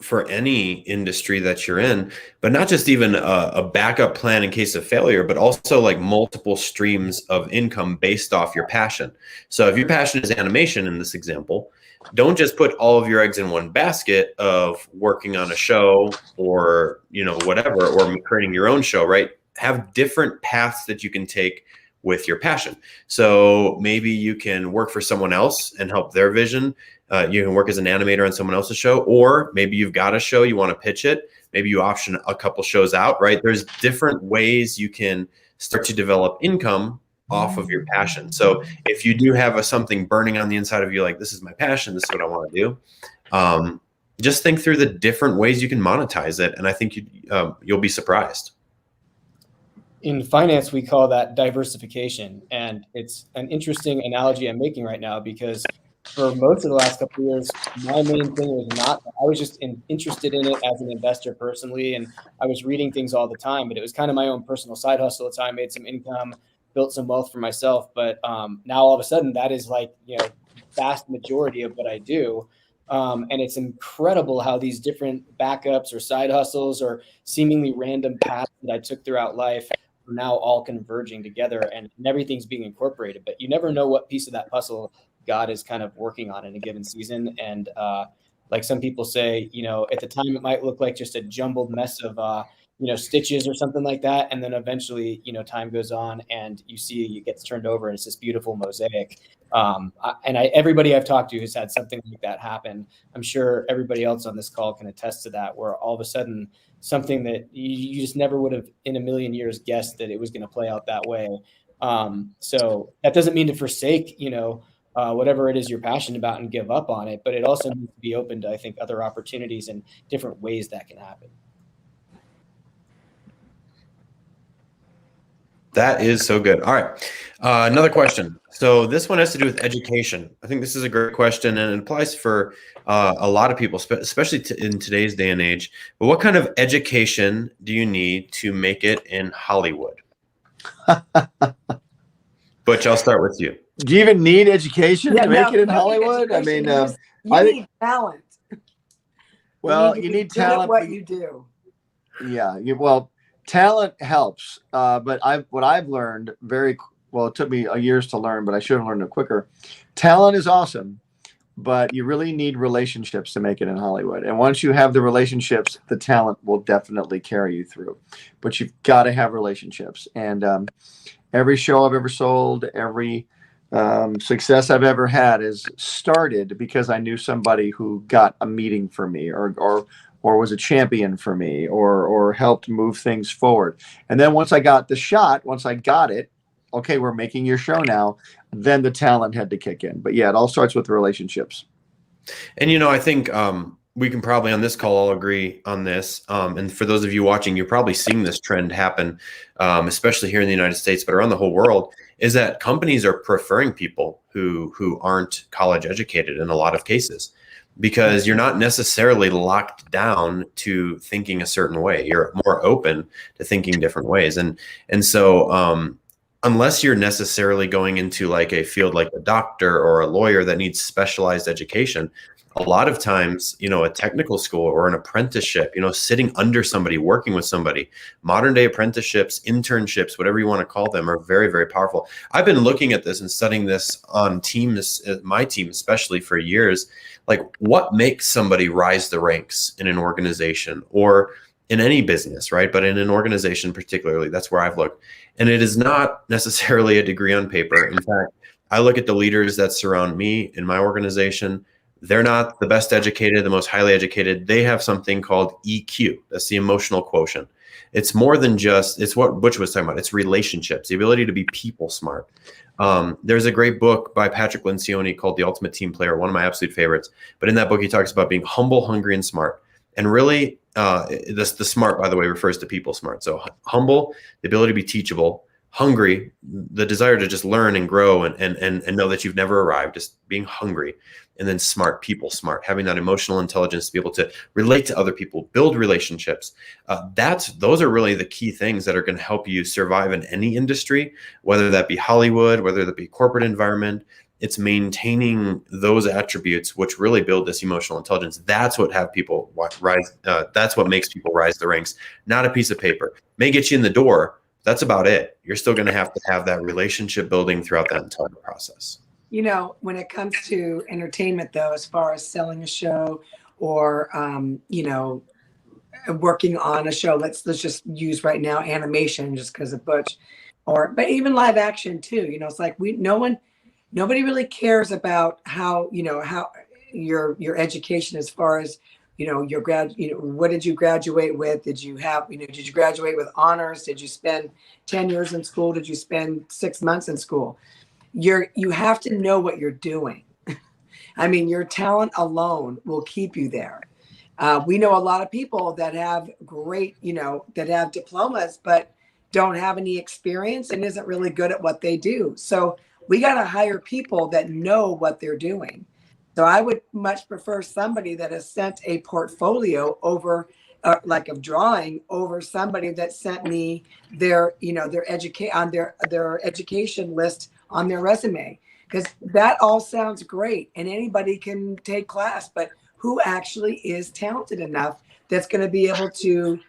for any industry that you're in, but not just even a backup plan in case of failure, but also like multiple streams of income based off your passion. So if your passion is animation in this example, don't just put all of your eggs in one basket of working on a show or, whatever, or creating your own show, right? Have different paths that you can take with your passion. So maybe you can work for someone else and help their vision. You can work as an animator on someone else's show, or maybe you've got a show, you want to pitch it. Maybe you option a couple shows out, right? There's different ways you can start to develop income off of your passion. So if you do have something burning on the inside of you, like, this is my passion, this is what I want to do, just think through the different ways you can monetize it. And I think you'll be surprised. In finance, we call that diversification. And it's an interesting analogy I'm making right now, because for most of the last couple of years, my main thing was I was just interested in it as an investor personally. And I was reading things all the time, but it was kind of my own personal side hustle. So I made some income, built some wealth for myself. But now all of a sudden that is like, vast majority of what I do. And it's incredible how these different backups or side hustles or seemingly random paths that I took throughout life are now all converging together, and everything's being incorporated. But you never know what piece of that puzzle God is kind of working on in a given season. And like some people say, at the time it might look like just a jumbled mess of, stitches or something like that. And then eventually, time goes on and you see it gets turned over and it's this beautiful mosaic. Everybody I've talked to has had something like that happen. I'm sure everybody else on this call can attest to that, where all of a sudden something that you just never would have in a million years guessed that it was going to play out that way. So that doesn't mean to forsake, whatever it is you're passionate about and give up on it, but it also needs to be open to, I think, other opportunities and different ways that can happen. That is so good. All right. Another question. So this one has to do with education. I think this is a great question, and it applies for a lot of people, especially in today's day and age. But what kind of education do you need to make it in Hollywood? Butch, I'll start with you. Do you even need education to make it in no, Hollywood? I education, mean, you I need think, talent. well, you you be need good at talent. what you do. Yeah, well, talent helps. But what I've learned it took me years to learn, but I should have learned it quicker. Talent is awesome, but you really need relationships to make it in Hollywood. And once you have the relationships, the talent will definitely carry you through. But you've got to have relationships. And every show I've ever sold, every success I've ever had is started because I knew somebody who got a meeting for me, or was a champion for me, or helped move things forward. And then once I got it, okay, we're making your show now, then the talent had to kick in. But yeah, it all starts with relationships. And, I think we can probably on this call all agree on this. And for those of you watching, you're probably seeing this trend happen, especially here in the United States, but around the whole world, is that companies are preferring people who aren't college educated in a lot of cases, because you're not necessarily locked down to thinking a certain way. You're more open to thinking different ways. And so unless you're necessarily going into like a field like a doctor or a lawyer that needs specialized education, a lot of times, a technical school or an apprenticeship, sitting under somebody, working with somebody, modern day apprenticeships, internships, whatever you want to call them, are very, very powerful. I've been looking at this and studying this on teams, my team especially, for years. Like, what makes somebody rise the ranks in an organization or in any business, right? But in an organization particularly, that's where I've looked. And it is not necessarily a degree on paper. In fact, I look at the leaders that surround me in my organization. They're not the best educated, the most highly educated. They have something called EQ. That's the emotional quotient. It's more than just, it's what Butch was talking about. It's relationships, the ability to be people smart. There's a great book by Patrick Lencioni called The Ultimate Team Player, one of my absolute favorites. But in that book, he talks about being humble, hungry, and smart. And really, the smart, by the way, refers to people smart. So humble, the ability to be teachable; hungry, the desire to just learn and grow and know that you've never arrived, just being hungry. And then smart, people smart, having that emotional intelligence to be able to relate to other people, build relationships. Those are really the key things that are going to help you survive in any industry, whether that be Hollywood, whether that be corporate environment. It's maintaining those attributes which really build this emotional intelligence. That's what have people rise. That's what makes people rise the ranks. Not a piece of paper. May get you in the door. That's about it. You're still going to have that relationship building throughout that entire process. When it comes to entertainment, though, as far as selling a show or, working on a show, let's just use right now animation, just because of Butch, but even live action too. It's like nobody really cares about how your education, as far as your what did you graduate with? Did you graduate with honors? Did you spend 10 years in school? Did you spend 6 months in school? You have to know what you're doing. I mean, your talent alone will keep you there. We know a lot of people that have great, that have diplomas, but don't have any experience and isn't really good at what they do. So we got to hire people that know what they're doing. So I would much prefer somebody that has sent a portfolio over, like of drawing, over somebody that sent me their education list on their resume, because that all sounds great and anybody can take class, but who actually is talented enough that's going to be able to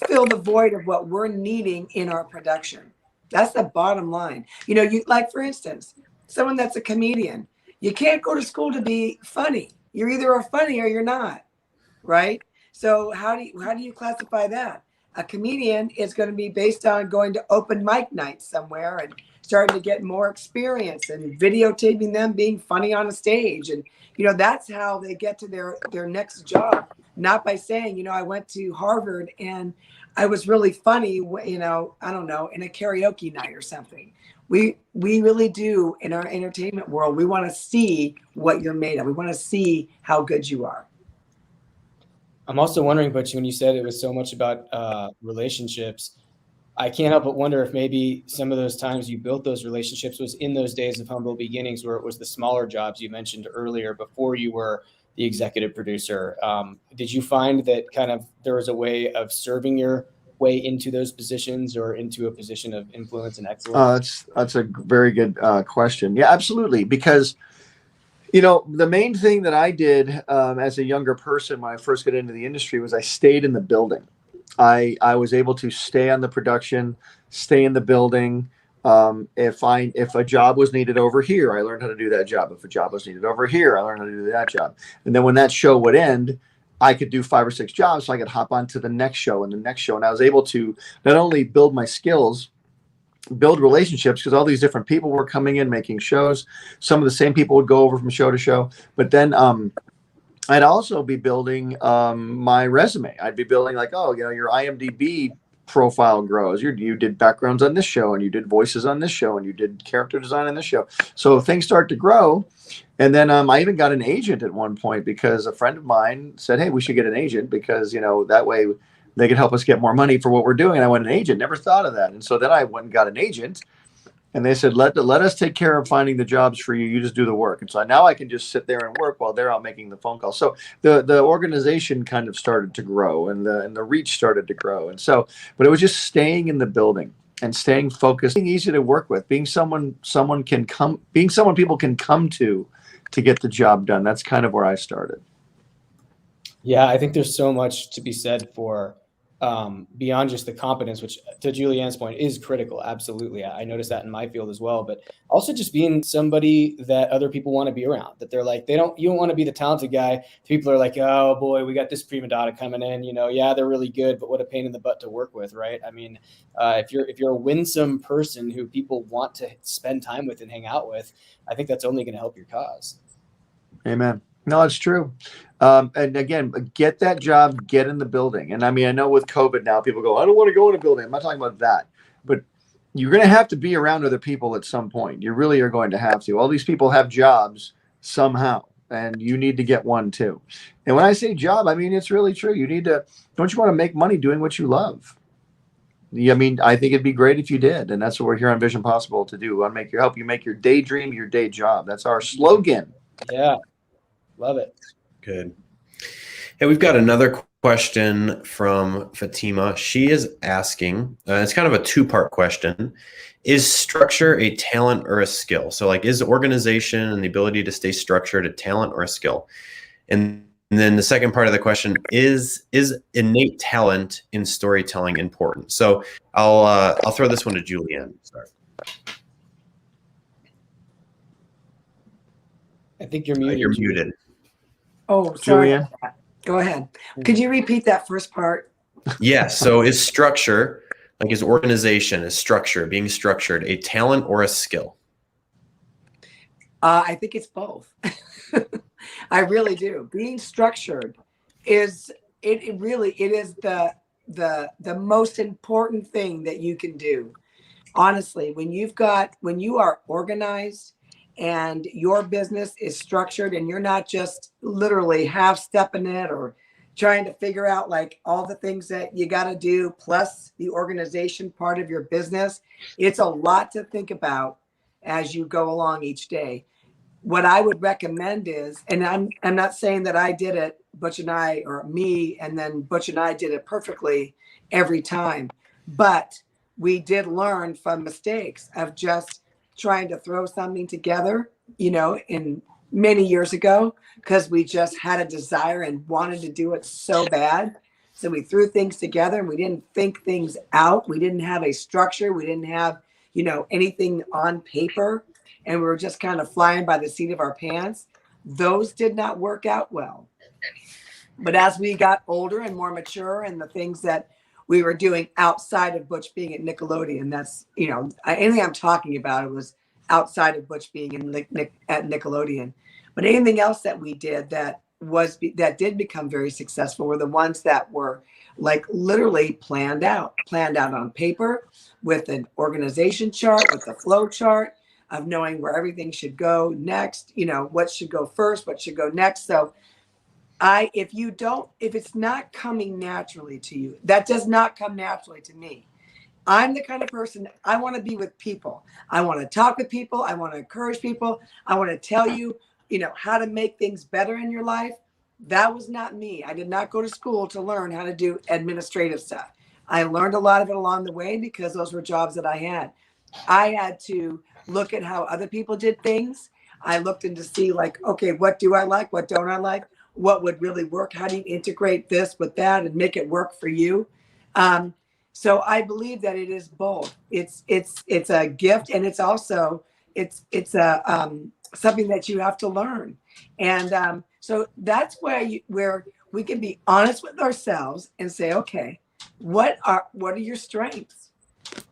fill the void of what we're needing in our production? That's the bottom line. You, like, for instance, someone that's a comedian, you can't go to school to be funny. You're either a funny or you're not, right? So how do you classify that? A comedian is going to be based on going to open mic nights somewhere and starting to get more experience and videotaping them being funny on a stage. And, that's how they get to their next job. Not by saying, I went to Harvard and I was really funny, I don't know, in a karaoke night or something. We really do, in our entertainment world, we want to see what you're made of. We want to see how good you are. I'm also wondering, Butch, when you said it was so much about relationships, I can't help but wonder if maybe some of those times you built those relationships was in those days of humble beginnings, where it was the smaller jobs you mentioned earlier before you were the executive producer. Did you find that kind of there was a way of serving your way into those positions or into a position of influence and excellence? That's a very good question. Yeah, absolutely. Because, you know, the main thing that I did as a younger person when I first got into the industry was I stayed in the building. I was able to stay on the production, stay in the building. If a job was needed over here, I learned how to do that job. If a job was needed over here, I learned how to do that job. And then when that show would end, I could do 5 or 6 jobs, so I could hop on to the next show and the next show. And I was able to not only build my skills, build relationships, because all these different people were coming in making shows. Some of the same people would go over from show to show. But then I'd also be building my resume. I'd be building like, oh, you know, your IMDb profile grows. You did backgrounds on this show, and you did voices on this show, and you did character design on this show. So things start to grow. And then I even got an agent at one point because a friend of mine said, hey, we should get an agent because, you know, that way they could help us get more money for what we're doing. And I went, an agent, never thought of that. And so then I went and got an agent. And they said, let us take care of finding the jobs for you. You just do the work. And so now I can just sit there and work while they're out making the phone calls. So the organization kind of started to grow, and the reach started to grow. And so, but it was just staying in the building and staying focused, being easy to work with, being someone people can come to get the job done. That's kind of where I started. Yeah, I think there's so much to be said for beyond just the competence, which to Julieann's point is critical. Absolutely. I noticed that in my field as well, but also just being somebody that other people want to be around, that they're like, you don't want to be the talented guy. People are like, oh boy, we got this prima donna coming in, you know, yeah, they're really good, but what a pain in the butt to work with. Right. I mean, if you're a winsome person who people want to spend time with and hang out with, I think that's only going to help your cause. Amen. No, it's true. And again, get that job, get in the building. And I mean, I know with COVID now, people go, I don't want to go in a building. I'm not talking about that, but you're going to have to be around other people at some point. You really are going to have to. All these people have jobs somehow, and you need to get one too. And when I say job, I mean, it's really true. Don't you want to make money doing what you love? I mean, I think it'd be great if you did. And that's what we're here on Vision Possible to do. I want to help you make your daydream your day job. That's our slogan. Yeah. Love it. Good. Hey, we've got another question from Fatima. She is asking, it's kind of a 2-part question. Is structure a talent or a skill? So like, is organization and the ability to stay structured a talent or a skill? And then the second part of the question is innate talent in storytelling important? So I'll throw this one to Julieann. Sorry. I think you're muted. You're muted. Oh, sorry. Julieann? Go ahead. Could you repeat that first part? Yes. So is structure, like is organization, is structure, being structured, a talent or a skill? I think it's both. I really do. Being structured is it is the most important thing that you can do. Honestly, when you are organized and your business is structured and you're not just literally half stepping it or trying to figure out like all the things that you got to do, plus the organization part of your business, it's a lot to think about as you go along each day. What I would recommend is, and I'm not saying that I did it, Butch and I, or me, and then Butch and I did it perfectly every time, but we did learn from mistakes of just trying to throw something together, you know, in many years ago, because we just had a desire and wanted to do it so bad. So we threw things together and we didn't think things out. We didn't have a structure. We didn't have, you know, anything on paper. And we were just kind of flying by the seat of our pants. Those did not work out well. But as we got older and more mature, and the things that we were doing outside of Butch being at Nickelodeon, that's, you know, anything I'm talking about, it was outside of Butch being at Nickelodeon. But anything else that we did that did become very successful were the ones that were like literally planned out on paper with an organization chart, with a flow chart of knowing where everything should go next, you know, what should go first, what should go next. So if it's not coming naturally to you, that does not come naturally to me. I'm the kind of person, I want to be with people. I want to talk with people. I want to encourage people. I want to tell you, you know, how to make things better in your life. That was not me. I did not go to school to learn how to do administrative stuff. I learned a lot of it along the way because those were jobs that I had. I had to look at how other people did things. I looked in to see like, okay, what do I like? What don't I like? What would really work? How do you integrate this with that and make it work for you? So I believe that it is both. It's a gift, and it's also it's a something that you have to learn. And so that's where we can be honest with ourselves and say, okay, what are your strengths?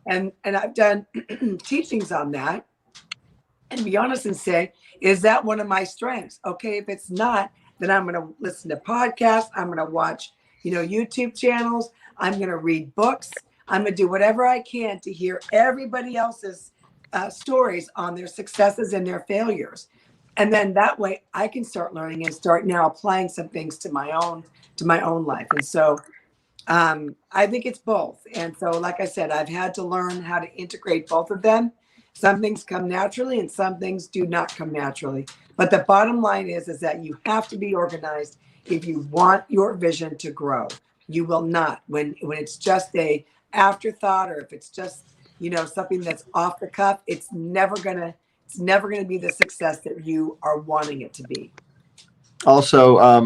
And I've done teachings on that, and be honest and say, is that one of my strengths? Okay, if it's not, then I'm going to listen to podcasts. I'm going to watch, YouTube channels. I'm going to read books. I'm going to do whatever I can to hear everybody else's stories on their successes and their failures. And then that way I can start learning and start now applying some things to my own life. And so I think it's both. And so, like I said, I've had to learn how to integrate both of them. Some things come naturally and some things do not come naturally. But the bottom line is that you have to be organized if you want your vision to grow. You will not when it's just a afterthought, or if it's just, something that's off the cuff, it's never gonna be the success that you are wanting it to be. Also,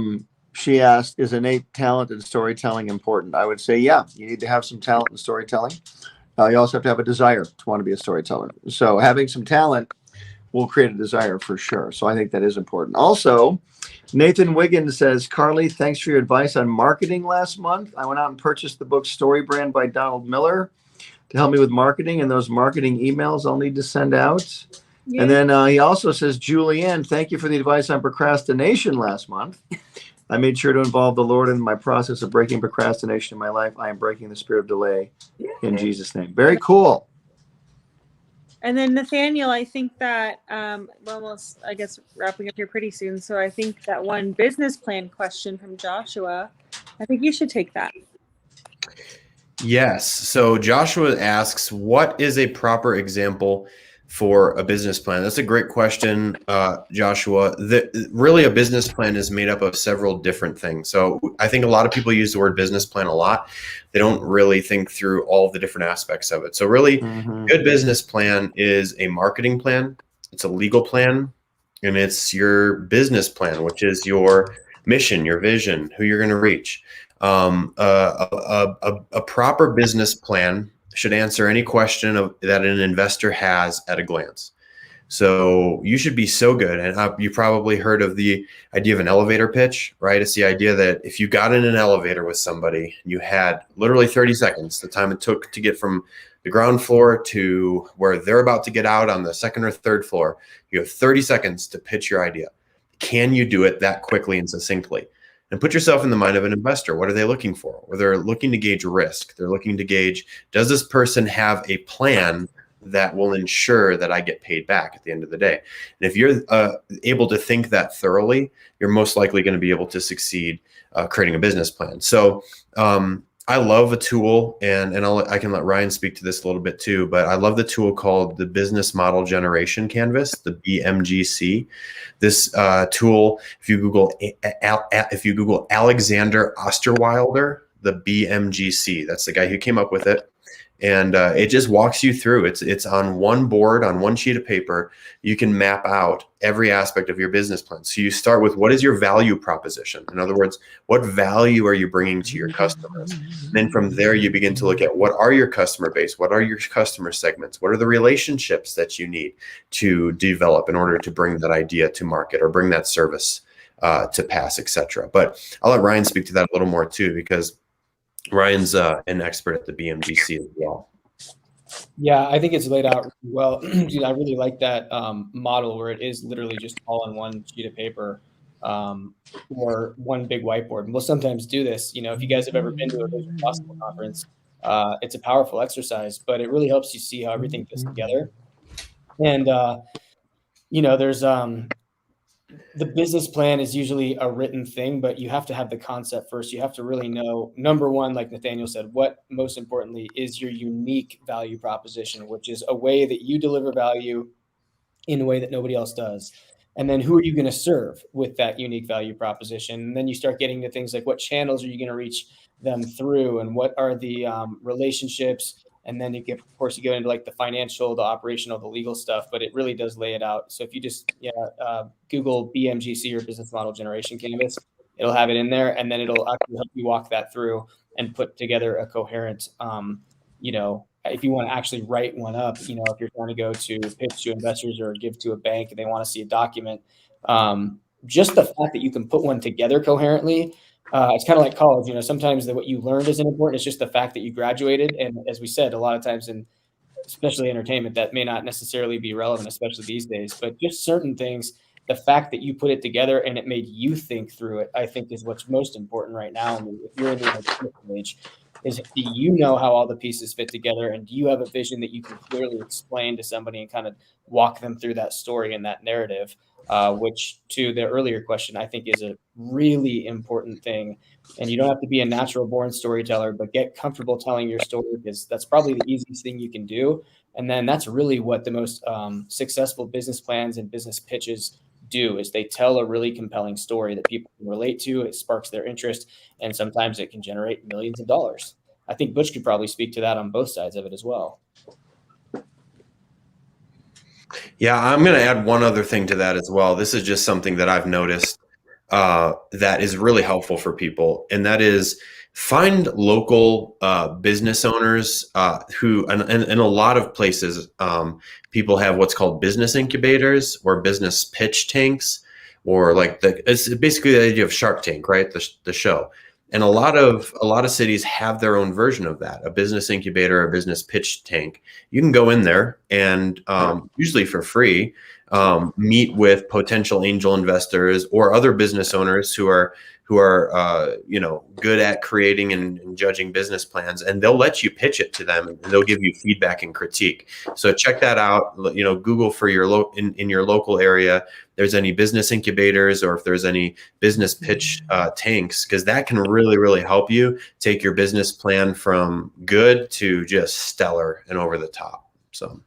she asked, is innate talent and storytelling important? I would say, yeah, you need to have some talent in storytelling. You also have to have a desire to want to be a storyteller. So having some talent will create a desire for sure. So I think that is important. Also, Nathan Wiggins says, Carly, thanks for your advice on marketing last month. I went out and purchased the book Story Brand by Donald Miller to help me with marketing, and those marketing emails I'll need to send out. Yeah. And then he also says, Julieann, thank you for the advice on procrastination last month. I made sure to involve the Lord in my process of breaking procrastination in my life. I am breaking the spirit of delay in Jesus' name. Very cool. And then Nathaniel, I think that we're almost, I guess, wrapping up here pretty soon. So I think that one business plan question from Joshua, I think you should take that. Yes. So Joshua asks, what is a proper example for a business plan? That's a great question, Joshua. Really, a business plan is made up of several different things. So I think a lot of people use the word business plan a lot. They don't really think through all the different aspects of it. So really, good business plan is a marketing plan, it's a legal plan, and it's your business plan, which is your mission, your vision, who you're going to reach. A proper business plan should answer any question that an investor has at a glance. So you should be so good. And you probably heard of the idea of an elevator pitch, right? It's the idea that if you got in an elevator with somebody, you had literally 30 seconds, the time it took to get from the ground floor to where they're about to get out on the second or third floor. You have 30 seconds to pitch your idea. Can you do it that quickly and succinctly? And put yourself in the mind of an investor. What are they looking for? Well, they're looking to gauge risk. They're looking to gauge, does this person have a plan that will ensure that I get paid back at the end of the day? And if you're able to think that thoroughly, you're most likely going to be able to succeed creating a business plan. So I love a tool, and I can let Ryan speak to this a little bit too, but I love the tool called the Business Model Generation Canvas, the BMGC. This tool, if you Google Alexander Osterwilder, the BMGC, that's the guy who came up with it. And it just walks you through. It's on one board, on one sheet of paper. You can map out every aspect of your business plan. So you start with, what is your value proposition? In other words, what value are you bringing to your customers? And then from there, you begin to look at, what are your customer base? What are your customer segments? What are the relationships that you need to develop in order to bring that idea to market or bring that service to pass, etc. But I'll let Ryan speak to that a little more too, because Ryan's an expert at the BMGC as well. Yeah, I think it's laid out really well. I really like that model where it is literally just all on one sheet of paper or one big whiteboard. And we'll sometimes do this. If you guys have ever been to a Vision Possible conference, it's a powerful exercise, but it really helps you see how everything fits together. And, there's the business plan is usually a written thing, but you have to have the concept first. You have to really know, number one, like Nathaniel said, what most importantly is your unique value proposition, which is a way that you deliver value in a way that nobody else does. And then who are you going to serve with that unique value proposition? And then you start getting to things like, what channels are you going to reach them through, and what are the relationships. And then you get, of course, you go into like the financial, the operational, the legal stuff, but it really does lay it out. So if you just Google BMGC or Business Model Generation Canvas, it'll have it in there, and then it'll actually help you walk that through and put together a coherent, if you want to actually write one up, if you're trying to go to pitch to investors or give to a bank and they want to see a document, just the fact that you can put one together coherently. It's kind of like college, sometimes what you learned isn't important. It's just the fact that you graduated. And as we said, a lot of times in especially entertainment, that may not necessarily be relevant, especially these days, but just certain things, the fact that you put it together and it made you think through it, I think is what's most important right now. And if you're in the entertainment age, is do you know how all the pieces fit together, and do you have a vision that you can clearly explain to somebody and kind of walk them through that story and that narrative, which, to the earlier question, I think is a really important thing. And you don't have to be a natural born storyteller, but get comfortable telling your story, because that's probably the easiest thing you can do. And then that's really what the most successful business plans and business pitches do, is they tell a really compelling story that people can relate to. It sparks their interest, and sometimes it can generate millions of dollars. I think Butch could probably speak to that on both sides of it as well. Yeah, I'm going to add one other thing to that as well. This is just something that I've noticed that is really helpful for people, and that is find local business owners who, and in a lot of places, people have what's called business incubators or business pitch tanks, or like it's basically the idea of Shark Tank, right? The show. And a lot of cities have their own version of that, a business incubator, a business pitch tank. You can go in there and usually for free, meet with potential angel investors or other business owners who are good at creating and judging business plans, and they'll let you pitch it to them, and they'll give you feedback and critique. So check that out. Google for your in your local area, if there's any business incubators or if there's any business pitch tanks, because that can really, really help you take your business plan from good to just stellar and over the top. So.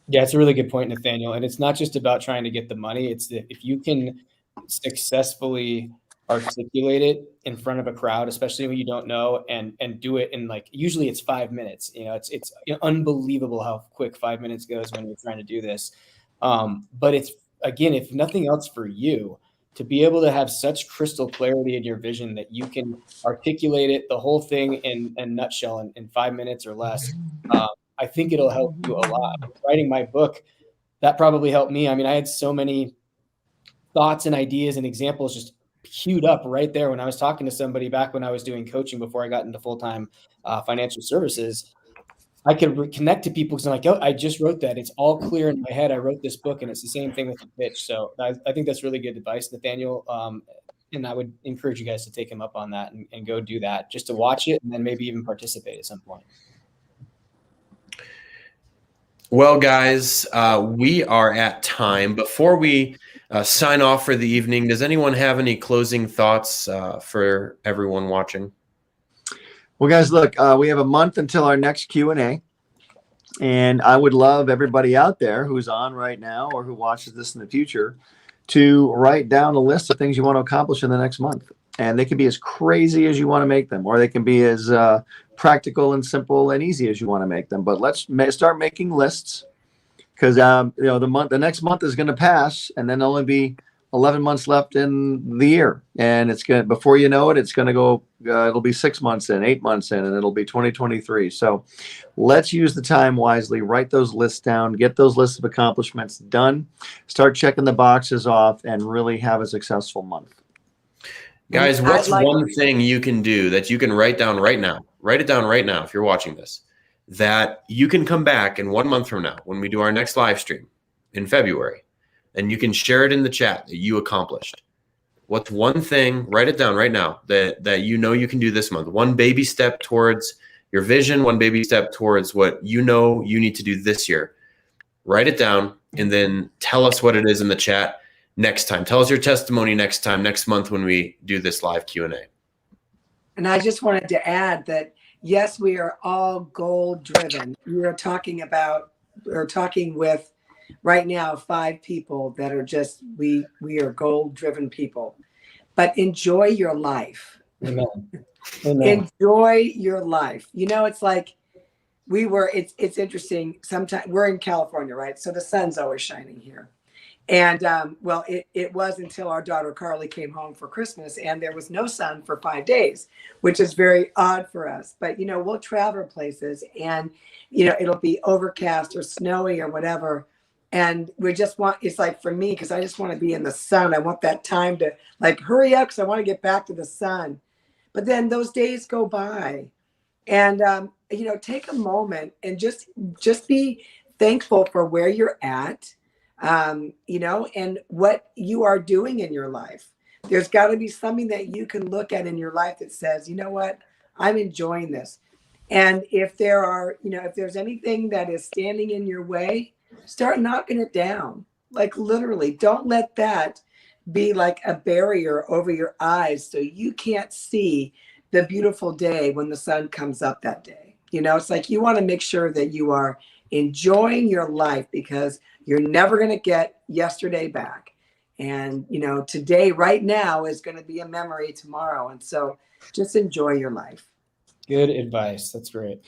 Yeah, it's a really good point, Nathaniel. And it's not just about trying to get the money. It's that if you can successfully articulate it in front of a crowd, especially when you don't know, and do it in, like, usually it's 5 minutes. It's unbelievable how quick 5 minutes goes when you're trying to do this. But it's, again, if nothing else for you, to be able to have such crystal clarity in your vision that you can articulate it, the whole thing in a nutshell in 5 minutes or less. I think it'll help you a lot. Writing my book, that probably helped me. I mean, I had so many thoughts and ideas and examples just queued up right there when I was talking to somebody back when I was doing coaching before I got into full-time financial services. I could connect to people because I'm like, oh, I just wrote that. It's all clear in my head. I wrote this book, and it's the same thing with the pitch. So I think that's really good advice, Nathaniel. And I would encourage you guys to take him up on that and go do that, just to watch it and then maybe even participate at some point. Well, guys, we are at time. Before we sign off for the evening, does anyone have any closing thoughts for everyone watching? Well, guys, look, we have a month until our next Q&A. And I would love everybody out there who's on right now or who watches this in the future to write down a list of things you want to accomplish in the next month. And they can be as crazy as you want to make them, or they can be as practical and simple and easy as you want to make them. But let's start making lists, because the next month is going to pass, and then there'll only be 11 months left in the year, and it's going to, before you know it, it's going to go. It'll be 6 months in, 8 months in, and it'll be 2023. So let's use the time wisely. Write those lists down. Get those lists of accomplishments done. Start checking the boxes off, and really have a successful month. Guys, what's one thing you can do that you can write down right now? Write it down right now if you're watching this, that you can come back in 1 month from now when we do our next live stream in February, and you can share it in the chat that you accomplished. What's one thing, write it down right now, that you know you can do this month? One baby step towards your vision, one baby step towards what you know you need to do this year. Write it down, and then tell us what it is in the chat next time. Tell us your testimony next month when we do this live Q&A. And I just wanted to add that, yes, we are all goal driven. We're talking with right now 5 people that are just, we are goal driven people. But enjoy your life. Amen. Amen. Enjoy your life. You know, it's like it's interesting. Sometimes we're in California, right? So the sun's always shining here. And well, it was until our daughter Carly came home for Christmas and there was no sun for 5 days, which is very odd for us. But, you know, we'll travel places and, you know, it'll be overcast or snowy or whatever. And we just want, it's like for me, because I just want to be in the sun. I want that time to like hurry up because I want to get back to the sun. But then those days go by. And, you know, take a moment and just be thankful for where you're at. You know, and what you are doing in your life. There's got to be something that you can look at in your life that says, you know what, I'm enjoying this. And if there are, you know, if there's anything that is standing in your way, start knocking it down. Like literally, don't let that be like a barrier over your eyes so you can't see the beautiful day when the sun comes up that day. You know, it's like you want to make sure that you are enjoying your life because you're never going to get yesterday back. And, you know, today, right now, is going to be a memory tomorrow. And so just enjoy your life. Good advice. That's great.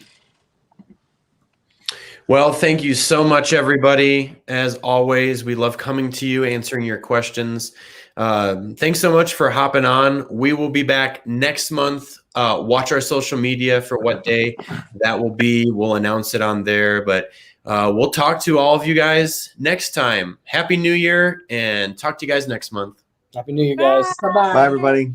Well, thank you so much, everybody. As always, we love coming to you, answering your questions. Thanks so much for hopping on. We will be back next month. Watch our social media for what day that will be. We'll announce it on there, but we'll talk to all of you guys next time. Happy New Year and talk to you guys next month. Happy New Year, guys. Bye-bye. Bye, everybody.